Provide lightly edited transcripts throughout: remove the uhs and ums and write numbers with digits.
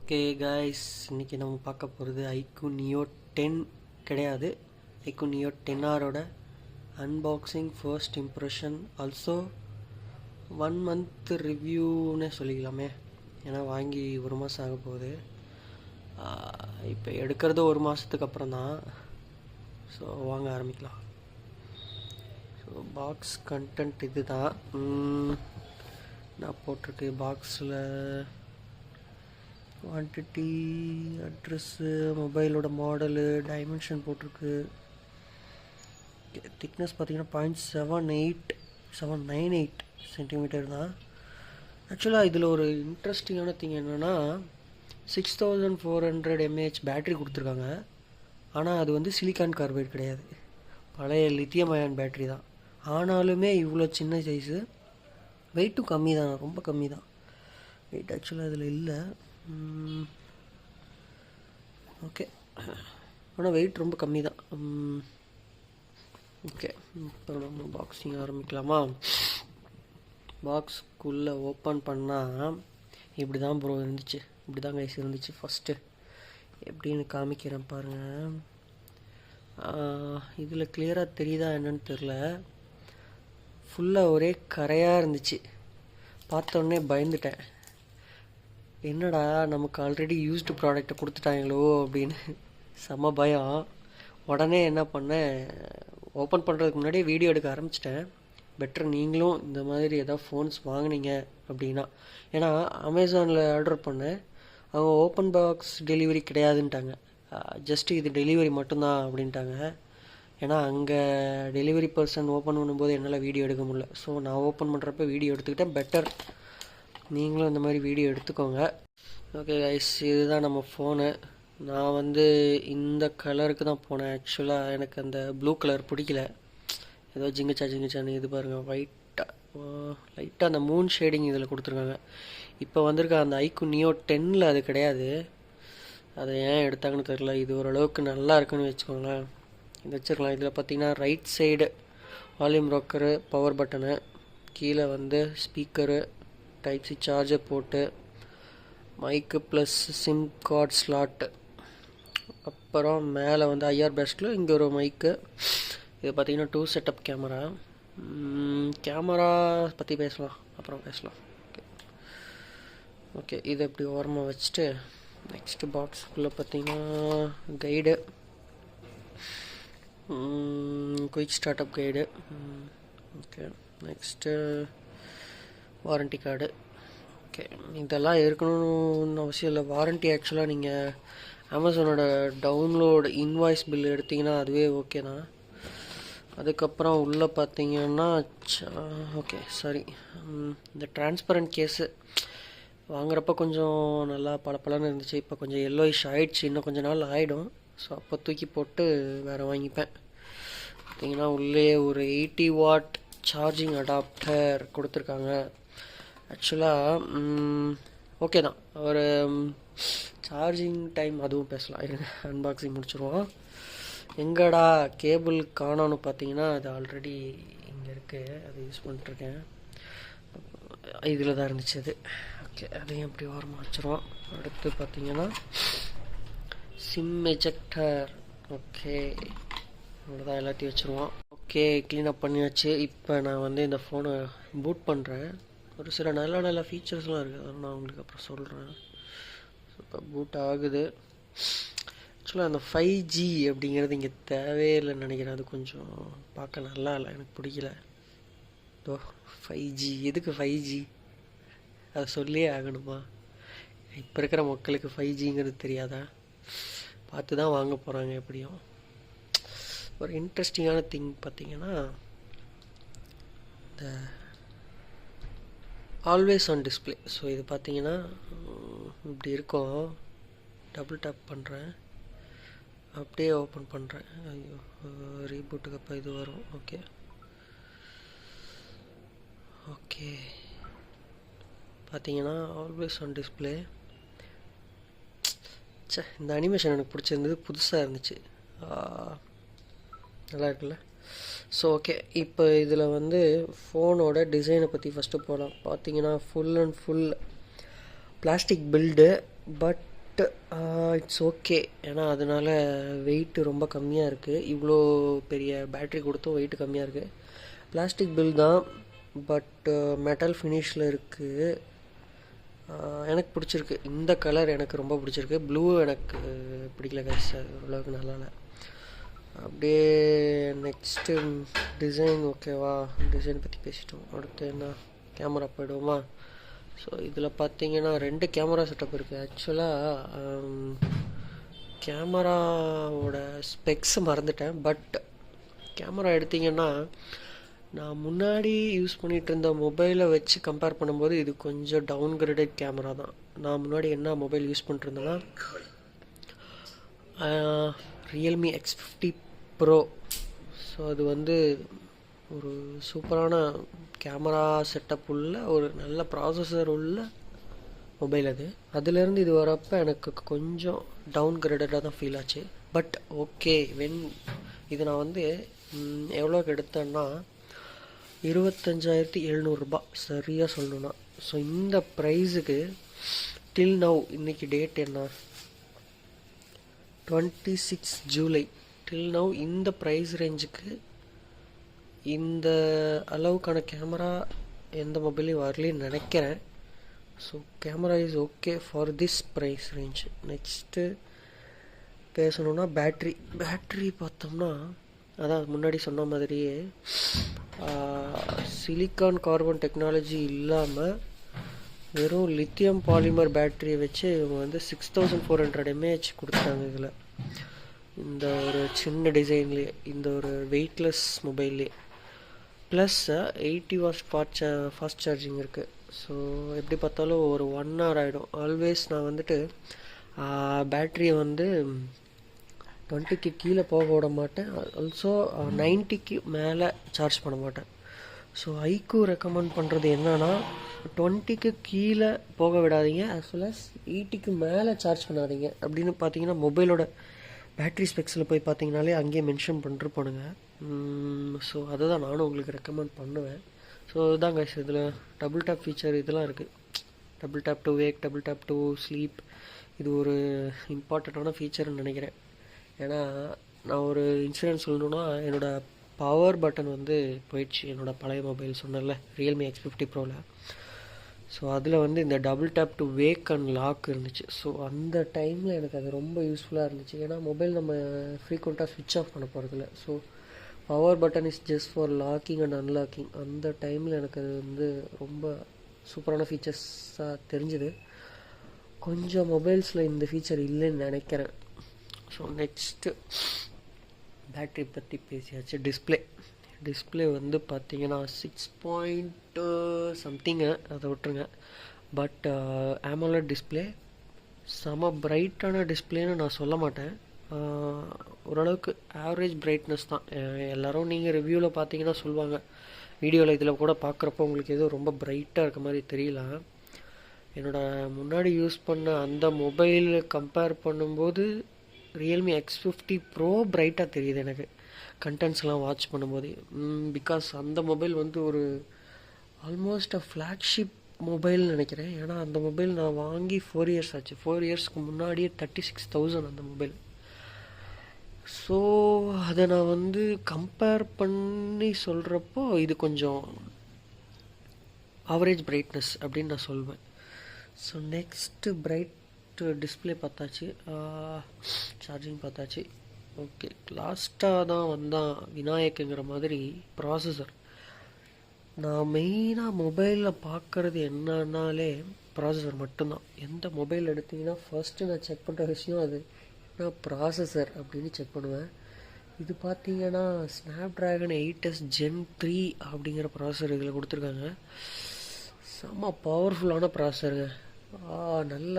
Okay guys, இன்றைக்கி நம்ம பார்க்க போகிறது iQOO Neo 10 கிடையாது. iQOO Neo 10R unboxing, first impression, also 1 month ரிவ்யூன்னு சொல்லிக்கலாமே. ஏன்னா வாங்கி 1 மாதம் ஆக போகுது. இப்போ எடுக்கிறது 1 மாதத்துக்கு அப்புறம் தான். ஸோ வாங்க ஆரம்பிக்கலாம். ஸோ பாக்ஸ் கண்டென்ட் இது தான் நான் போட்டிருக்கு. பாக்ஸில் குவான்டிட்டி, அட்ரஸ்ஸு, மொபைலோட மாடலு, டைமென்ஷன் போட்டிருக்கு. திக்னஸ் பார்த்தீங்கன்னா 0.798 சென்டிமீட்டர் தான். ஆக்சுவலாக இதில் ஒரு இன்ட்ரெஸ்டிங்கான திங் என்னென்னா 6400 mAh பேட்ரி கொடுத்துருக்காங்க. ஆனால் அது வந்து சிலிக்கான் கார்பைடு கிடையாது, பழைய லித்தியம் அயான் பேட்ரி தான். ஆனாலுமே இவ்வளோ சின்ன சைஸு, வெயிட்டும் கம்மி தான், ரொம்ப கம்மி தான் வெயிட். ஆக்சுவலாக இதில் இல்லை. ஓகே, ஆனால் வெயிட் ரொம்ப கம்மி தான். ஓகே, இப்போ நம்ம பாக்ஸிங் ஆரம்பிக்கலாமா? பாக்ஸ்க்குள்ளே ஓப்பன் பண்ணால் இப்படி தான் ப்ரோ இருந்துச்சு. இப்படி தான் கைஸ் இருந்துச்சு. ஃபஸ்ட்டு எப்படின்னு காமிக்கிறேன் பாருங்கள். இதில் கிளியராக தெரியுதா என்னன்னு தெரில. ஃபுல்லாக ஒரே கரையாக இருந்துச்சு. பார்த்தோன்னே பயந்துட்டேன், என்னடா நமக்கு ஆல்ரெடி யூஸ்டு ப்ராடக்டை கொடுத்துட்டாங்களோ அப்படின்னு செம்ம பயம். உடனே என்ன பண்ணேன், ஓப்பன் பண்ணுறதுக்கு முன்னாடியே வீடியோ எடுக்க ஆரம்பிச்சிட்டேன். பெட்டர் நீங்களும் இந்த மாதிரி ஏதாவது ஃபோன்ஸ் வாங்கினீங்க அப்படின்னா. ஏன்னா அமேசானில் ஆர்டர் பண்ணேன், அவங்க ஓப்பன் பாக்ஸ் டெலிவரி கிடையாதுன்ட்டாங்க. ஜஸ்ட்டு இது டெலிவரி மட்டும்தான் அப்படின்ட்டாங்க. ஏன்னா அங்கே டெலிவரி பர்சன் ஓப்பன் பண்ணும்போது என்னால் வீடியோ எடுக்க முடியல. ஸோ நான் ஓப்பன் பண்ணுறப்ப வீடியோ எடுத்துக்கிட்டேன். பெட்டர் நீங்களும் இந்த மாதிரி வீடியோ எடுத்துக்கோங்க. ஓகே கைஸ், இதுதான் நம்ம ஃபோனு. நான் வந்து இந்த கலருக்கு தான் போனேன். ஆக்சுவலாக எனக்கு அந்த ப்ளூ கலர் பிடிக்கல. ஏதோ ஜிங்கச்சான்னு இது பாருங்கள், லைட்டாக அந்த மூன் ஷேடிங் இதில் கொடுத்துருக்காங்க. இப்போ வந்திருக்க அந்த iQOO Neo 10 அது கிடையாது. அதை ஏன் எடுத்தாங்கன்னு தெரில. இது ஓரளவுக்கு நல்லா இருக்குன்னு வச்சுக்கோங்களேன். இது வச்சுருக்கலாம். இதில் பார்த்தீங்கன்னா right side volume rocker, power button, கீழே வந்து ஸ்பீக்கரு, டைப் சி சார்ஜர் போட்டு, mic plus SIM card slot, அப்புறம் மேலே வந்து ஐஆர் பெஸ்ட்டில் இங்கே ஒரு மைக்கு. இது பார்த்திங்கன்னா 2 செட்டப் கேமரா. கேமரா பற்றி பேசலாம், அப்புறம் பேசலாம். ஓகே, இதை இப்படி ஓரமாக வச்சுட்டு நெக்ஸ்ட்டு பாக்ஸுக்குள்ளே பார்த்திங்கன்னா guide, quick startup guide. Okay, next warranty card. Okay, இதெல்லாம் இருக்கணும்னு அவசியம் இல்லை. வாரண்டி ஆக்சுவலாக நீங்கள் அமேசானோட டவுன்லோடு இன்வாய்ஸ் பில் எடுத்திங்கன்னா அதுவே ஓகே தான். அதுக்கப்புறம் உள்ளே பார்த்தீங்கன்னா ஓகே சாரி, இந்த டிரான்ஸ்பரண்ட் கேஸு வாங்குறப்ப கொஞ்சம் நல்லா பளபளன்னு இருந்துச்சு. இப்போ கொஞ்சம் எல்லோயிஷ் ஆகிடுச்சு, இன்னும் கொஞ்சம் நாள் ஆகிடும். ஸோ அப்போ தூக்கி போட்டு வேறு வாங்கிப்பேன். பார்த்தீங்கன்னா உள்ளே ஒரு 80 watt சார்ஜிங் அடாப்டர் கொடுத்துருக்காங்க. ஆக்சுவலாக ஓகே தான். ஒரு சார்ஜிங் டைம் அதுவும் பேசலாம். இருங்க, அன்பாக்சிங் முடிச்சுருவோம். எங்கடா கேபிள் காணோன்னு பார்த்தீங்கன்னா அது ஆல்ரெடி இங்கே இருக்குது, அது யூஸ் பண்ணிட்டுருக்கேன். இதில் தான் இருந்துச்சு அது. ஓகே, அதையும் எப்படி ஓரமாக வச்சுருவோம். அடுத்து பார்த்தீங்கன்னா சிம் எஜெக்டர். ஓகே, அவ்வளோதான், எல்லாத்தையும் வச்சுருவோம். ஓகே, க்ளீனப் பண்ணியாச்சு. இப்போ நான் வந்து இந்த ஃபோனை பூட் பண்ணுறேன். ஒரு சில நல்ல நல்ல ஃபீச்சர்ஸ்லாம் இருக்குது, அதெல்லாம் நான் உங்களுக்கு அப்புறம் சொல்கிறேன். இப்போ பூட் ஆகுது. ஆக்சுவலாக அந்த 5G அப்படிங்கிறது இங்கே தேவையில்லைன்னு நினைக்கிறேன். அது கொஞ்சம் பார்க்க நல்லா இல்லை, எனக்கு பிடிக்கல. ஓ 5G எதுக்கு 5G? அதை சொல்லியே ஆகணுமா? இப்போ இருக்கிற மக்களுக்கு 5Gங்கிறது தெரியாதா? பார்த்து தான் வாங்க போகிறாங்க எப்படியும். ஒரு இன்ட்ரெஸ்டிங்கான திங் பார்த்தீங்கன்னா இந்த ஆல்வேஸ் ஆன் டிஸ்பிளே. ஸோ இது பார்த்தீங்கன்னா இப்படி இருக்கும். டபுள் டேப் பண்ணுறேன், அப்படியே ஓப்பன் பண்ணுறேன். ஐயோ, ரீபூட்டுக்கு அப்போ இது வரும். ஓகே ஓகே, பார்த்தீங்கன்னா ஆல்வேஸ் ஆன் டிஸ்பிளே. இந்த அனிமேஷன் எனக்கு பிடிச்சிருந்தது, புதுசாக இருந்துச்சு, நல்லா இருக்குல்ல? ஸோ ஓகே, இப்போ இதில் வந்து ஃபோனோட டிசைனை பற்றி ஃபஸ்ட்டு போகலாம். பார்த்தீங்கன்னா full and full plastic build, but but it's okay. ஏன்னா அதனால் வெயிட் ரொம்ப கம்மியாக இருக்குது. இவ்வளோ பெரிய பேட்ரி கொடுத்தும் வெயிட் கம்மியாக இருக்குது. பிளாஸ்டிக் பில் தான், பட் மெட்டல் ஃபினிஷில் இருக்குது. எனக்கு பிடிச்சிருக்கு. இந்த கலர் எனக்கு ரொம்ப பிடிச்சிருக்கு. ப்ளூ எனக்கு பிடிக்கல கைஸ், ஓரளவுக்கு நல்லா இல்லை. அப்படியே நெக்ஸ்ட்டு டிசைன் ஓகேவா? டிசைன் பற்றி பேசிட்டோம். அடுத்து என்ன, கேமரா போய்டுவோமா? ஸோ இதில் பார்த்தீங்கன்னா 2 கேமரா செட்டப் இருக்குது. ஆக்சுவலாக கேமராவோட ஸ்பெக்ஸ் மறந்துட்டேன். பட் கேமரா எடுத்திங்கன்னா நான் முன்னாடி யூஸ் பண்ணிகிட்டு இருந்த மொபைலை வச்சு கம்பேர் பண்ணும்போது இது கொஞ்சம் டவுன்கிரேடட் கேமரா தான். நான் முன்னாடி என்ன மொபைல் யூஸ் பண்ணிட்டுருந்தேன்னா ரியல்மி X50 Pro. ஸோ அது வந்து ஒரு சூப்பரான கேமரா செட்டப் உள்ள ஒரு நல்ல ப்ராசஸர் உள்ள மொபைல் அது. அதுலேருந்து இது வரப்போ எனக்கு கொஞ்சம் டவுன் கிரேடடாக தான் ஃபீல் ஆச்சு. பட் ஓகே, இது நான் வந்து எவ்வளோக்கு எடுத்தேன்னா 25,700 சரியாக சொல்லணுன்னா. ஸோ இந்த ப்ரைஸுக்கு டில் நவ், இன்றைக்கி டேட் என்ன, 26 ஜூலை. டில் நவ் இந்த ப்ரைஸ் ரேஞ்சுக்கு இந்த அளவுக்கான கேமரா எந்த மொபைலையும் வரலன்னு நினைக்கிறேன். So camera is okay for this price range. Next பேசணுன்னா பேட்ரி பார்த்தோம்னா அதான் முன்னாடி சொன்ன மாதிரியே சிலிக்கான் கார்பன் டெக்னாலஜி இல்லாமல் வெறும் லித்தியம் பாலிமர் பேட்டரியை வச்சு இவங்க வந்து 6400 mAh கொடுத்தாங்க. இதில் இந்த ஒரு சின்ன டிசைன்லேயே, இந்த ஒரு வெயிட்லெஸ் மொபைல்லே, ப்ளஸ் 80 watts ஃபாஸ்ட் சார்ஜிங் இருக்குது. ஸோ எப்படி பார்த்தாலும் ஒரு 1 hour ஆகிடும். ஆல்வேஸ் நான் வந்துட்டு பேட்ரியை வந்து 20க்கு கீழே போக விட மாட்டேன். ஆல்சோ 90க்கு மேலே சார்ஜ் பண்ண மாட்டேன். ஸோ ஐக்கூ ரெக்கமெண்ட் பண்ணுறது என்னன்னா 20க்கு கீழே போக விடாதீங்க, as well as 80க்கு மேலே சார்ஜ் பண்ணாதீங்க. அப்படின்னு பார்த்தீங்கன்னா மொபைலோட பேட்ரி ஸ்பெக்ஸில் போய் பார்த்தீங்கனாலே அங்கேயே மென்ஷன் பண்ணிருப்பானுங்க. ஸோ அதை தான் நானும் உங்களுக்கு ரெக்கமெண்ட் பண்ணுவேன். ஸோ இதுதான் கைஸ், இதில் டபுள் டேப் ஃபீச்சர் இதெல்லாம் இருக்குது. Double tap to wake, double tap to sleep. இது ஒரு இம்பார்ட்டண்ட்டான ஃபீச்சர்னு நினைக்கிறேன். ஏன்னா நான் ஒரு இன்சிடென்ட் சொல்லணுன்னா, என்னோடய பவர் பட்டன் வந்து போயிடுச்சு என்னோடய பழைய மொபைல் சொன்னல ரியல்மி X50 Proவில். ஸோ அதில் வந்து இந்த double tap to wake and lock இருந்துச்சு. ஸோ அந்த டைமில் எனக்கு அது ரொம்ப யூஸ்ஃபுல்லாக இருந்துச்சு. ஏன்னா மொபைல் நம்ம ஃப்ரீக்வெண்ட்டாக ஸ்விட்ச் ஆஃப் பண்ண போகிறதில்ல. So power button is just for locking and unlocking. அந்த டைமில் எனக்கு அது வந்து ரொம்ப சூப்பரான ஃபீச்சர்ஸாக தெரிஞ்சுது. கொஞ்சம் மொபைல்ஸில் இந்த ஃபீச்சர் இல்லைன்னு நினைக்கிறேன். ஸோ நெக்ஸ்ட்டு பேட்ரி பற்றி பேசியாச்சு. டிஸ்பிளே வந்து பார்த்தீங்கன்னா 6 சம்திங்கு, அதை விட்டுருங்க. பட் AMOLED டிஸ்பிளே செம பிரைட்டான டிஸ்பிளேன்னு நான் சொல்ல மாட்டேன். ஓரளவுக்கு ஆவரேஜ் பிரைட்னஸ் தான். எல்லோரும் நீங்கள் ரிவ்யூவில் பார்த்தீங்கன்னா சொல்லுவாங்க, வீடியோவில் இதில் கூட பார்க்குறப்போ உங்களுக்கு ஏதோ ரொம்ப பிரைட்டாக இருக்க மாதிரி தெரியல. என்னோடய முன்னாடி யூஸ் பண்ண அந்த மொபைல் கம்பேர் பண்ணும்போது ரியல்மி X50 Pro பிரைட்டாக தெரியுது எனக்கு கண்டென்ட்ஸ்லாம் வாட்ச் பண்ணும்போது. பிகாஸ் அந்த மொபைல் வந்து ஒரு ஆல்மோஸ்ட் ஃப்ளாக்ஷிப் மொபைல்னு நினைக்கிறேன். ஏன்னா அந்த மொபைல் நான் வாங்கி 4 years ஆச்சு. 4 yearsக்கு முன்னாடியே 36,000 அந்த மொபைல். ஸோ அதை நான் வந்து கம்பேர் பண்ணி சொல்கிறப்போ இது கொஞ்சம் ஆவரேஜ் பிரைட்னஸ் அப்படின்னு நான் சொல்வேன். ஸோ நெக்ஸ்ட்டு டிஸ்பிளே பார்த்தாச்சு, சார்ஜிங் பார்த்தாச்சு. ஓகே, லாஸ்ட்டாக தான் வந்தான் விநாயக்குங்கிற மாதிரி ப்ராசஸர். நான் மெயினாக மொபைலில் பார்க்குறது என்னன்னாலே ப்ராசஸர் மட்டும்தான். எந்த மொபைல் எடுத்திங்கன்னா ஃபர்ஸ்ட்டு நான் செக் பண்ணுற விஷயம் அது என்ன ப்ராசஸர் அப்படின்னு செக் பண்ணுவேன். இது பார்த்தீங்கன்னா ஸ்னாப்ட்ராகன் 8s Gen 3 அப்படிங்கிற ப்ராசஸர் இதில் கொடுத்துருக்காங்க. செம்ம பவர்ஃபுல்லான ப்ராசஸருங்க. நல்ல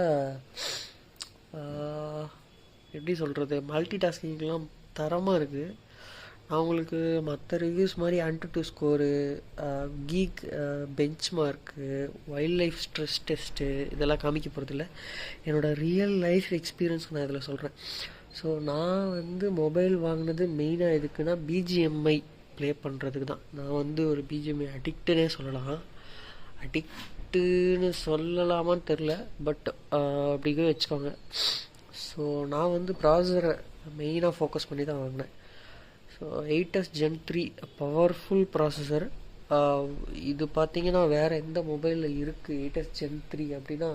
எப்படி சொல்கிறது, மல்டி டாஸ்கிங்லாம் தரமாக இருக்குது. நான் உங்களுக்கு மற்ற ரிவ்யூஸ் மாதிரி AnTuTu score, geek bench mark, wild life stress test இதெல்லாம் காமிக்க போகிறதில்ல. என்னோடய ரியல் லைஃப் எக்ஸ்பீரியன்ஸ் நான் இதில் சொல்கிறேன். ஸோ நான் வந்து மொபைல் வாங்கினது மெயினாக எதுக்குன்னா BGMI ப்ளே பண்ணுறதுக்கு தான். நான் வந்து ஒரு BGMI அடிக்ட்டுனே சொல்லலாம். அடிக்ட் பெஸ்ட்டுன்னு சொல்லலாமான்னு தெரில, பட் அப்படியே வச்சுக்கோங்க. ஸோ நான் வந்து ப்ராசஸரை மெயினாக ஃபோக்கஸ் பண்ணி தான் வாங்கினேன். So 8s Gen 3 powerful processor. இது பார்த்தீங்கன்னா வேறு எந்த மொபைலில் இருக்குது 8s Gen 3 அப்படின்னா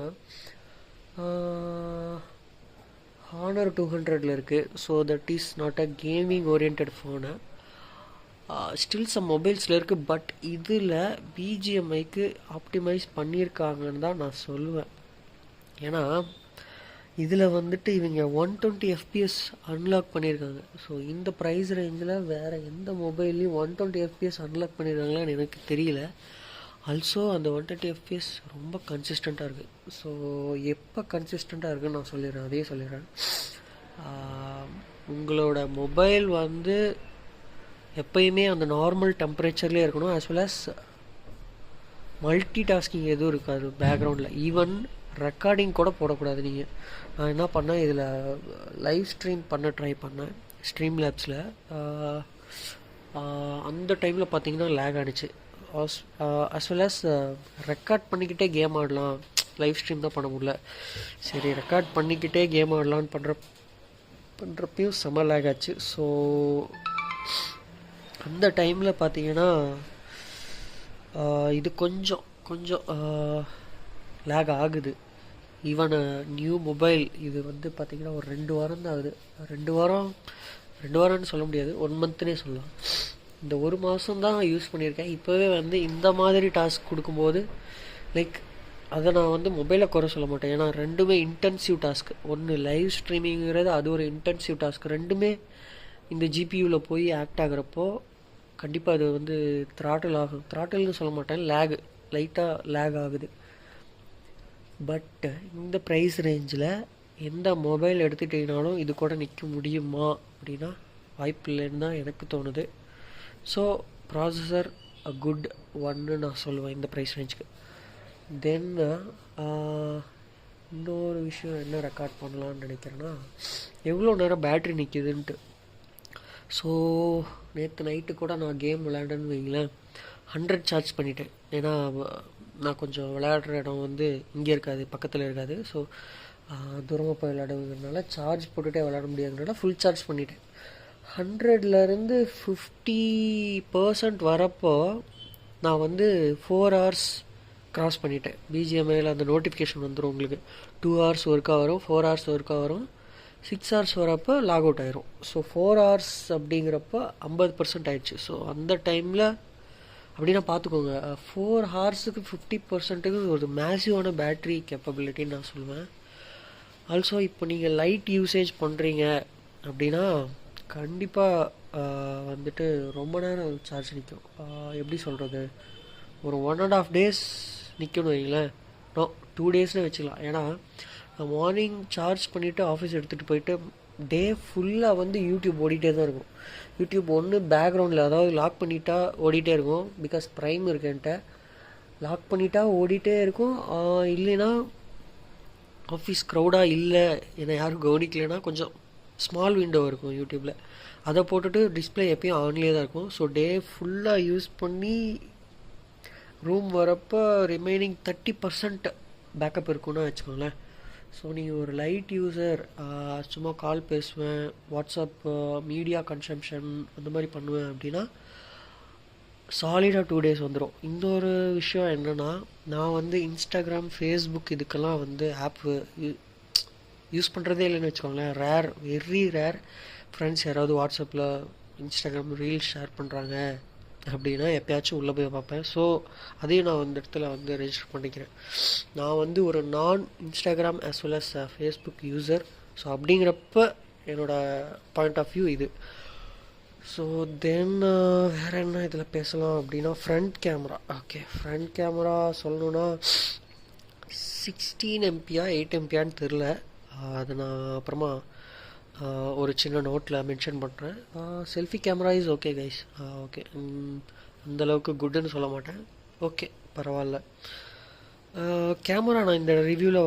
ஹானர் 200 இருக்குது. So that is not a gaming orient phone. Still some மொபைல்ஸில் இருக்குது, பட் இதில் பிஜிஎம்ஐக்கு ஆப்டிமைஸ் பண்ணியிருக்காங்கன்னு தான் நான் சொல்லுவேன். ஏன்னா இதில் வந்துட்டு இவங்க 120 FPS அன்லாக் பண்ணியிருக்காங்க. ஸோ இந்த ப்ரைஸ் ரேஞ்சில் வேறு எந்த மொபைல்லையும் 120 FPS அன்லாக் பண்ணியிருக்காங்களான்னு எனக்கு தெரியல. ஆல்சோ அந்த 120 FPS ரொம்ப கன்சிஸ்டண்ட்டாக இருக்குது. ஸோ எப்போ கன்சிஸ்டண்ட்டாக இருக்குன்னு நான் சொல்லிடுறேன், அதையே சொல்லிடுறேன். உங்களோட மொபைல் வந்து எப்பயுமே அந்த நார்மல் டெம்பரேச்சர்லேயே இருக்கணும். As well as multitasking எதுவும் இருக்காது பேக்ரவுண்டில். ஈவன் ரெக்கார்டிங் கூட போடக்கூடாது. நீங்கள் நான் என்ன பண்ணேன், இதில் லைவ் ஸ்ட்ரீம் பண்ண ட்ரை பண்ணேன் ஸ்ட்ரீம் லேப்ஸில். அந்த டைமில் பார்த்தீங்கன்னா லேக் ஆகிடுச்சு. அஸ் வெல் அஸ் ரெக்கார்ட் பண்ணிக்கிட்டே கேம் ஆடலாம், லைவ் ஸ்ட்ரீம் தான் பண்ண முடியல. சரி, ரெக்கார்ட் பண்ணிக்கிட்டே கேம் ஆடலான்னு பண்ணுறப்பையும் செம்ம லேக் ஆச்சு. ஸோ அந்த டைமில் பார்த்தீங்கன்னா இது கொஞ்சம் லேக் ஆகுது. ஈவன் நியூ மொபைல் இது வந்து பார்த்திங்கன்னா ஒரு 2 வாரம் தான் ஆகுது. 2 வாரம்னு சொல்ல முடியாது, 1 மந்த்னே சொல்லலாம். இந்த 1 மாதம் தான் யூஸ் பண்ணியிருக்கேன். இப்போவே வந்து இந்த மாதிரி டாஸ்க் கொடுக்கும்போது லைக் அதை நான் வந்து மொபைலை குறை சொல்ல மாட்டேன். ஏன்னா ரெண்டுமே இன்டென்சிவ் டாஸ்க். ஒன்று லைவ் ஸ்ட்ரீமிங்கிறது அது ஒரு இன்டென்சிவ் டாஸ்க். ரெண்டுமே இந்த ஜிபியூவில் போய் ஆக்ட் ஆகிறப்போ கண்டிப்பாக அது வந்து த்ராட்டில் ஆகும். த்ராட்டில்னு சொல்ல மாட்டேன், லைட்டாக லேக் ஆகுது. பட் இந்த ப்ரைஸ் ரேஞ்சில் எந்த மொபைல் எடுத்துகிட்டிங்கனாலும் இது கூட நிற்க முடியுமா அப்படின்னா வாய்ப்பு இல்லைன்னு தான் எனக்கு தோணுது. ஸோ ப்ராசஸர் அ குட் ஒன்னு நான் சொல்லுவேன் இந்த ப்ரைஸ் ரேஞ்சுக்கு. தென் இன்னொரு விஷயம் என்ன ரெக்கார்ட் பண்ணலான்னு நினைக்கிறேன்னா, எவ்வளோ நேரம் பேட்ரி நிற்கிதுன்ட்டு. ஸோ நேற்று நைட்டு கூட நான் கேம் விளையாடுன்னு வைங்களேன், 100 சார்ஜ் பண்ணிட்டேன். ஏன்னா நான் கொஞ்சம் விளையாடுற இடம் வந்து இங்கே இருக்காது, பக்கத்தில் இருக்காது. ஸோ தூரமாக போய் விளையாடுறதுனால சார்ஜ் போட்டுகிட்டே விளையாட முடியாதுனால ஃபுல் சார்ஜ் பண்ணிட்டேன். 100லேருந்து 50% வரப்போ நான் வந்து 4 hours க்ராஸ் பண்ணிட்டேன். பிஜிஎம்ஐயில் அந்த நோட்டிஃபிகேஷன் வந்துடும் உங்களுக்கு. 2 hours ஒர்க்காக வரும், 4 hours ஒர்க்காக வரும், 6 hours வரப்போ லாக் அவுட் ஆயிரும். ஸோ 4 hours அப்படிங்கிறப்ப 50% ஆயிடுச்சு. ஸோ அந்த டைமில் அப்படின்னா பார்த்துக்கோங்க, 4 ஹவர்ஸுக்கு 50% ஒரு மேசிவான பேட்ரி கேப்பபிலிட்டின்னு நான் சொல்லுவேன். ஆல்சோ இப்போ நீங்கள் லைட் யூசேஜ் பண்ணுறீங்க அப்படின்னா கண்டிப்பாக வந்துட்டு ரொம்ப நேரம் சார்ஜ் நிற்கும். எப்படி சொல்கிறது, ஒரு 1.5 days நிற்கணும் வைங்களேன். 2 daysனு வச்சுக்கலாம். ஏன்னா நான் மார்னிங் சார்ஜ் பண்ணிவிட்டு ஆஃபீஸ் எடுத்துகிட்டு போயிட்டு டே ஃபுல்லாக வந்து யூடியூப் ஓடிட்டே தான் இருக்கும். யூடியூப் ஒன்று பேக்ரவுண்டில், அதாவது லாக் பண்ணிட்டா ஓடிட்டே இருக்கும். பிகாஸ் ப்ரைம் இருக்குன்ட்ட லாக் பண்ணிட்டா ஓடிட்டே இருக்கும். இல்லைன்னா ஆஃபீஸ் க்ரௌடாக இல்லை, என்னை யாரும் கவனிக்கலைன்னா கொஞ்சம் ஸ்மால் விண்டோ இருக்கும் யூடியூப்பில், அதை போட்டுட்டு டிஸ்பிளே எப்பயும் ஆன்லேயே தான் இருக்கும். ஸோ டே ஃபுல்லாக யூஸ் பண்ணி ரூம் வரப்போ ரிமைனிங் 30% பேக்கப் இருக்குன்னு வச்சுக்கோங்களேன். ஸோ நீங்கள் ஒரு லைட் யூஸர், சும்மா கால் பேசுவேன், வாட்ஸ்அப், மீடியா கன்சம்ஷன் அந்த மாதிரி பண்ணுவேன் அப்படின்னா சாலிடாக 2 days வந்துடும். இந்த ஒரு விஷயம் என்னென்னா, நான் வந்து இன்ஸ்டாகிராம், ஃபேஸ்புக் இதுக்கெல்லாம் வந்து ஆப்பு யூஸ் பண்ணுறதே இல்லைன்னு வச்சுக்கோங்களேன். வெரி ரேர் ஃப்ரெண்ட்ஸ் யாராவது வாட்ஸ்அப்பில் இன்ஸ்டாகிராம் ரீல்ஸ் ஷேர் பண்ணுறாங்க அப்படின்னா எப்போயாச்சும் உள்ளே போய் பார்ப்பேன். ஸோ அதையும் நான் அந்த இடத்துல வந்து ரெஜிஸ்டர் பண்ணிக்கிறேன். நான் வந்து ஒரு நான் Instagram as well as Facebook user. So அப்படிங்கிறப்ப என்னோடய பாயிண்ட் ஆஃப் வியூ இது. ஸோ தென் வேறு என்ன இதில் பேசலாம் அப்படின்னா, front camera. Okay, front camera சொல்லணுன்னா 16 MPயா 8 MPயான்னு தெரில. அது நான் அப்புறமா ஒரு சின்ன நோட்டில் மென்ஷன் பண்ணுறேன். Selfie camera is okay guys. Okay, அந்தளவுக்கு குட்டுன்னு சொல்ல மாட்டேன், ஓகே பரவாயில்ல. கேமரா நான் இந்த ரிவ்யூவில்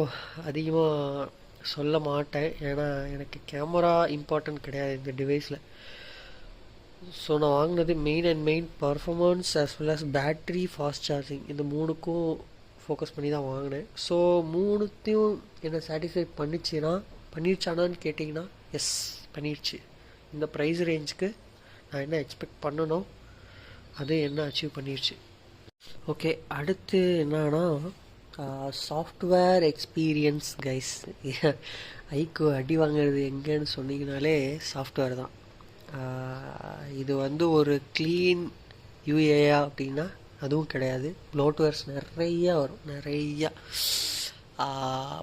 அதிகமாக சொல்ல மாட்டேன், ஏன்னா எனக்கு கேமரா இம்பார்ட்டன்ட் கிடையாது இந்த டிவைஸில். ஸோ நான் வாங்கினது main performance as well as battery, fast charging, இந்த 3க்கும் ஃபோக்கஸ் பண்ணி தான் வாங்கினேன். ஸோ மூணுத்தையும் என்னை சாட்டிஸ்ஃபை பண்ணிடுச்சானான்னு கேட்டிங்கன்னா எஸ், பண்ணிடுச்சு. இந்த ப்ரைஸ் ரேஞ்சுக்கு நான் என்ன எக்ஸ்பெக்ட் பண்ணணும் அது என்ன அச்சீவ் பண்ணிடுச்சு. ஓகே, அடுத்து என்னன்னா சாஃப்ட்வேர் எக்ஸ்பீரியன்ஸ் கைஸ். ஐக்கு அடி வாங்கிறது எங்கன்னு சொன்னீங்கனாலே சாஃப்ட்வேர் தான். இது வந்து ஒரு க்ளீன் யூஏயா அப்படின்னா அதுவும் கிடையாது. ப்ளோட்வேர்ஸ் நிறையா வரும், நிறையா.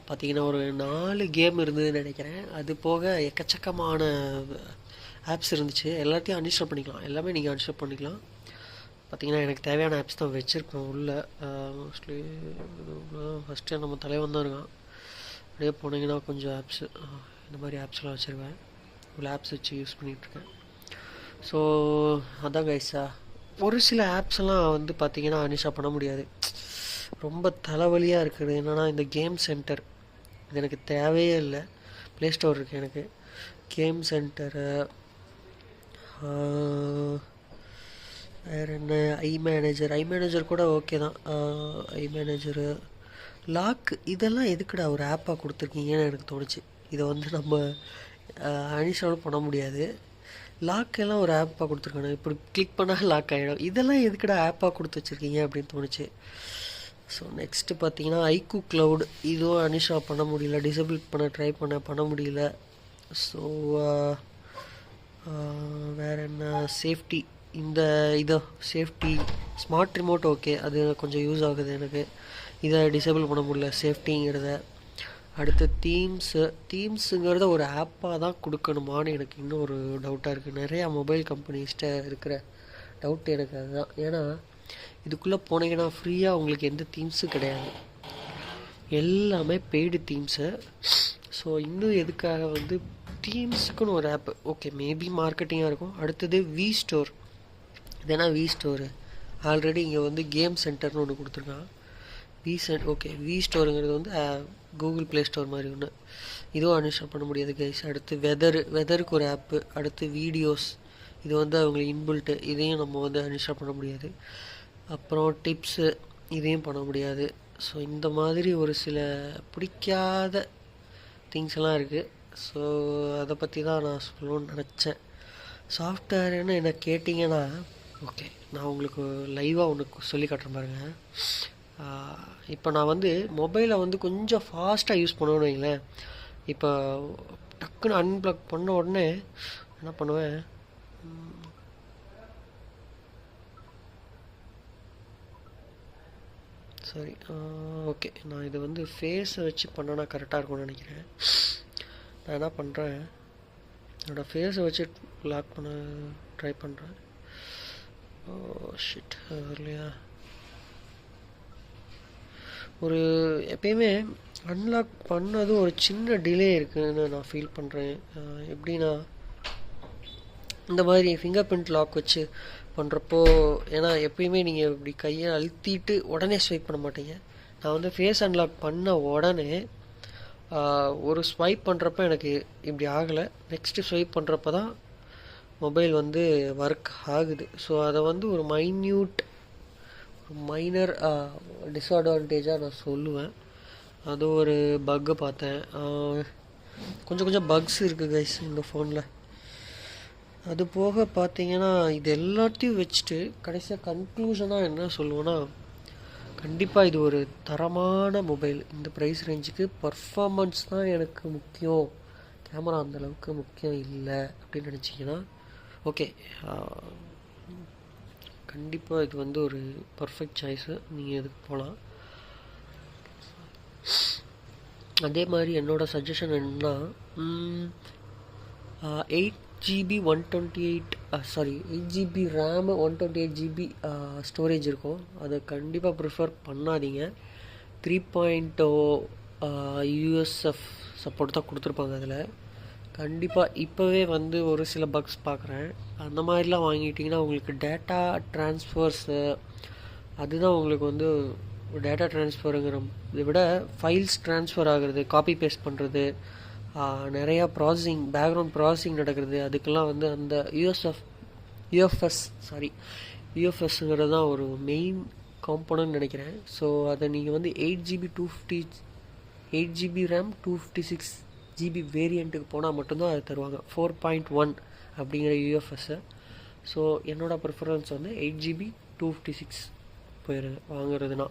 பார்த்தீங்கன்னா ஒரு 4 கேம் இருந்ததுன்னு நினைக்கிறேன். அது போக எக்கச்சக்கமான ஆப்ஸ் இருந்துச்சு. எல்லாத்தையும் அன்இன்ஸ்டால் பண்ணிக்கலாம், எல்லாமே நீங்கள் அன்இன்ஸ்டால் பண்ணிக்கலாம். பார்த்தீங்கன்னா எனக்கு தேவையான ஆப்ஸ் தான் வச்சுருக்கேன் உள்ளே. மோஸ்ட்லி ஃபஸ்ட்டு நம்ம தலைவன் தான் இருக்கான். அப்படியே போனீங்கன்னா கொஞ்சம் ஆப்ஸு, இந்த மாதிரி ஆப்ஸ்லாம் வச்சுருவேன். இவ்வளோ ஆப்ஸ் வச்சு யூஸ் பண்ணிகிட்ருக்கேன். ஸோ அதான் கைஸா, ஒரு சில ஆப்ஸ்லாம் வந்து பார்த்தீங்கன்னா அன்இன்ஸ்டால் பண்ண முடியாது. ரொம்ப தலைவலியாக இருக்கிறது என்னென்னா இந்த கேம் சென்டர். இது எனக்கு தேவையே இல்லை. ப்ளே ஸ்டோர் இருக்குது எனக்கு. கேம் சென்டரு, வேறு என்ன, ஐ மேனேஜர் கூட ஓகே தான். ஐ மேனேஜரு, லாக், இதெல்லாம் எதுக்குடா ஒரு ஆப்பாக கொடுத்துருக்கீங்கன்னு எனக்கு தோணுச்சு. இதை வந்து நம்ம அன்இன்ஸ்டால் பண்ண முடியாது. லாக்கெல்லாம் ஒரு ஆப்பாக கொடுத்துருக்காங்க. இப்படி கிளிக் பண்ணால் லாக் ஆகிடும். இதெல்லாம் எதுக்குடா ஆப்பாக கொடுத்து வச்சுருக்கீங்க அப்படின்னு தோணுச்சு. ஸோ நெக்ஸ்ட்டு பார்த்தீங்கன்னா ஐக்கூ க்ளவுட். இதுவும் அன்இன்ஸ்டால் பண்ண முடியல. டிசேபிள் பண்ண ட்ரை பண்ண முடியல. ஸோ வேறு என்ன, சேஃப்டி, இதோ சேஃப்டி ஸ்மார்ட் ரிமோட் ஓகே, அது கொஞ்சம் யூஸ் ஆகுது எனக்கு. இதை டிசேபிள் பண்ண முடியல சேஃப்டிங்கிறத. அடுத்து தீம்ஸுங்கிறத ஒரு ஆப்பாக தான் கொடுக்கணுமான்னு எனக்கு இன்னும் ஒரு டவுட்டாக இருக்குது. நிறையா மொபைல் கம்பெனிஸ்கிட்ட இருக்கிற டவுட் எனக்கு அதுதான். ஏன்னா இதுக்குள்ளே போனீங்கன்னா ஃப்ரீயாக உங்களுக்கு எந்த தீம்ஸும் கிடையாது, எல்லாமே பெய்டு தீம்ஸு. ஸோ இன்னும் எதுக்காக வந்து தீம்ஸுக்குன்னு ஒரு ஆப்பு, ஓகே மேபி மார்க்கெட்டிங்காக இருக்கும். அடுத்தது வி ஸ்டோர். இதேனா வி ஸ்டோரு ஆல்ரெடி இங்கே வந்து கேம் சென்டர்னு ஒன்று கொடுத்துருக்கான். ஓகே, வி ஸ்டோருங்கிறது வந்து கூகுள் ப்ளே ஸ்டோர் மாதிரி ஒன்று. இதுவும் அன்இன்ஸ்டால் பண்ண முடியாது கைஸ். அடுத்து வெதருக்கு ஒரு ஆப்பு. அடுத்து வீடியோஸ், இது வந்து அவங்களுக்கு இன்பில்ட்டு, இதையும் நம்ம வந்து அன்இன்ஸ்டால் பண்ண முடியாது. அப்புறம் டிப்ஸு, இதையும் பண்ண முடியாது. ஸோ இந்த மாதிரி ஒரு சில பிடிக்காத திங்ஸ் எல்லாம் இருக்குது. ஸோ அதை பற்றி தான் நான் சொல்லணும்னு நினச்சேன். சாஃப்ட்வேர்னு என்ன கேட்டிங்கன்னா ஓகே, நான் உங்களுக்கு லைவாக ஒன்று சொல்லி காட்டுறேன் பாருங்கள். இப்போ நான் வந்து மொபைலை வந்து கொஞ்சம் ஃபாஸ்ட்டாக யூஸ் பண்ணுவேன்னு வைங்களேன். இப்போ டக்குன்னு அன்பிளக் பண்ண உடனே என்ன பண்ணுவேன், சரி ஓகே, நான் இதை வந்து ஃபேஸை வச்சு பண்ணனா கரெக்டாக இருக்கும்னு நினைக்கிறேன். நான் என்ன பண்ணுறேன், என்னோடய ஃபேஸை வச்சு லாக் பண்ண ட்ரை பண்ணுறேன். ஓ ஷிட், இல்லையா, ஒரு எப்பயுமே அன்லாக் பண்ணது ஒரு சின்ன டிலே இருக்குதுன்னு நான் ஃபீல் பண்ணுறேன். எப்படின்னா இந்த மாதிரி ஃபிங்கர் பிரிண்ட் லாக் வச்சு பண்ணுறப்போ, ஏன்னா எப்பயுமே நீங்கள் இப்படி கையை அழுத்திட்டு உடனே ஸ்வைப் பண்ண மாட்டீங்க. நான் வந்து ஃபேஸ் அன்லாக் பண்ண உடனே ஒரு ஸ்வைப் பண்ணுறப்ப எனக்கு இப்படி ஆகலை. நெக்ஸ்ட்டு ஸ்வைப் பண்ணுறப்ப தான் மொபைல் வந்து ஒர்க் ஆகுது. ஸோ அதை வந்து ஒரு மைனர் டிஸ்அட்வான்டேஜாக நான் சொல்லுவேன். அது ஒரு பக்கை பார்த்தேன். கொஞ்சம் பக்ஸ் இருக்குது கைஸ் இந்த ஃபோனில். அது போக பார்த்தீங்கன்னா இது எல்லாத்தையும் வச்சுட்டு கடைசியாக கன்க்ளூஷனாக என்ன சொல்லுவேன்னா, கண்டிப்பாக இது ஒரு தரமான மொபைல். இந்த ப்ரைஸ் ரேஞ்சுக்கு பர்ஃபார்மன்ஸ் தான் எனக்கு முக்கியம், கேமரா அந்தளவுக்கு முக்கியம் இல்லை அப்படின்னு நினச்சிங்கன்னா ஓகே, கண்டிப்பாக இது வந்து ஒரு பர்ஃபெக்ட் சாய்ஸு. நீங்கள் இதுக்கு போகலாம். அதே மாதிரி என்னோடய சஜஷன் என்னன்னா, 8GB 8GB RAM 128GB storage இருக்கும். அதை கண்டிப்பாக ப்ரிஃபர் பண்ணாதீங்க. 3.0 USF சப்போர்ட் தான் கொடுத்துருப்பாங்க அதில். கண்டிப்பாக இப்போவே வந்து ஒரு சில பக்ஸ் பார்க்குறேன். அந்த மாதிரிலாம் வாங்கிட்டிங்கன்னா உங்களுக்கு டேட்டா ட்ரான்ஸ்ஃபர்ஸு, அதுதான் உங்களுக்கு வந்து டேட்டா ட்ரான்ஸ்ஃபருங்கிற இதை விட ஃபைல்ஸ் ட்ரான்ஸ்ஃபர் ஆகுறது, காப்பி பேஸ்ட் பண்ணுறது, நிறையா பேக்ரவுண்ட் ப்ராசஸிங் நடக்கிறது, அதுக்கெல்லாம் வந்து அந்த யூஎஃப்எஸ்ங்கிறது தான் ஒரு மெயின் காம்போனன்ட் நினைக்கிறேன். ஸோ அதை நீங்கள் வந்து 8 GB ரேம் 256 GB வேரியண்ட்டுக்கு போனால் மட்டும்தான் அது தருவாங்க, 4.1 அப்படிங்கிற யூஎஃப்எஸ்ஸை. ஸோ என்னோடய ப்ரிஃபரன்ஸ் வந்து 8 GB 256 போயிடுது வாங்குறதுனா.